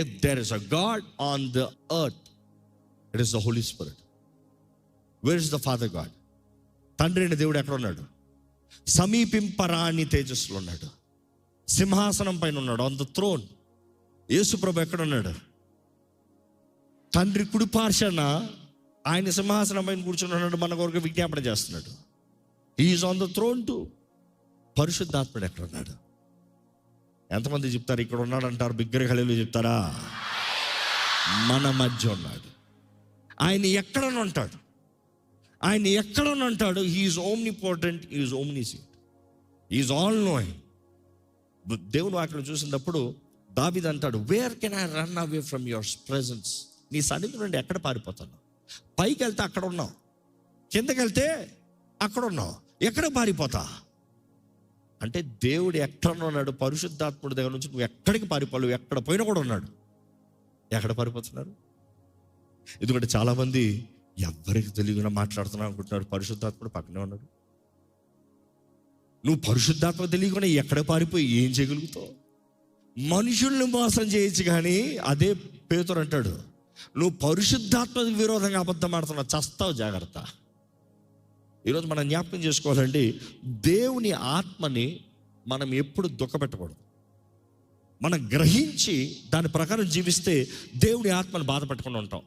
If there is a God on the earth, it is the Holy Spirit. Where is the Father God? తండ్రి అయిన దేవుడు ఎక్కడ ఉన్నాడు? సమీపింపరాని తేజస్సులో ఉన్నాడు, సింహాసనం పైన ఉన్నాడు, ఆన్ ద థ్రోన్. యేసు ప్రభు ఎక్కడ ఉన్నాడు? తండ్రి కుడి పార్శ్వన ఆయన సింహాసనం పైన కూర్చొని ఉన్నాడు, మన కొరకు విజ్ఞాపన చేస్తున్నాడు. He is on the throne too. పరిశుద్ధాత్ముడు ఎక్కడ ఉన్నాడు? ఎంతమంది చెప్తారు ఇక్కడ ఉన్నాడు అంటారు? బిగ్గర హల్లెలూయా చెప్తారా? మన మధ్య ఉన్నాడు. ఆయన ఎక్కడనే ఉంటాడు, ఆయన ఎక్కడనే ఉంటాడు. He is omnipotent, he is omniscient, he is all knowing. దేవుని వాక్యం చూసినప్పుడు దావీదు అంటాడు, where can I run away from your presence? నీ సన్నిధి నుండి ఎక్కడ పారిపోతాను? పైకి వెళ్తే అక్కడ ఉన్నావు, కిందకి వెళ్తే అక్కడ ఉన్నావు, ఎక్కడ పారిపోతా? అంటే దేవుడు ఎక్కడ ఉన్నాడు? పరిశుద్ధాత్ముడి దగ్గర నుంచి నువ్వు ఎక్కడికి పారిపోలేవు, ఎక్కడ పోయినా కూడా ఉన్నాడు. ఎక్కడ పారిపోతున్నారు? ఎందుకంటే చాలామంది ఎవరికి తెలియకుండా మాట్లాడుతున్నావు అనుకుంటున్నారు. పరిశుద్ధాత్ముడు పక్కనే ఉన్నాడు. నువ్వు పరిశుద్ధాత్మ తెలియకుండా ఎక్కడ పారిపోయి ఏం చేయగలుగుతావు? మనుషుల్ని మోసం చేయొచ్చు, కానీ అదే పేతురు అంటాడు, నువ్వు పరిశుద్ధాత్మకు విరోధంగా అబద్ధం ఆడుతున్నావు, చస్తావు, జాగ్రత్త. ఈరోజు మనం జ్ఞాపకం చేసుకోవాలండి, దేవుని ఆత్మని మనం ఎప్పుడు దుఃఖపెట్టకూడదు. మనం గ్రహించి దాని ప్రకారం జీవిస్తే దేవుని ఆత్మను బాధ పెట్టుకుని ఉంటాం.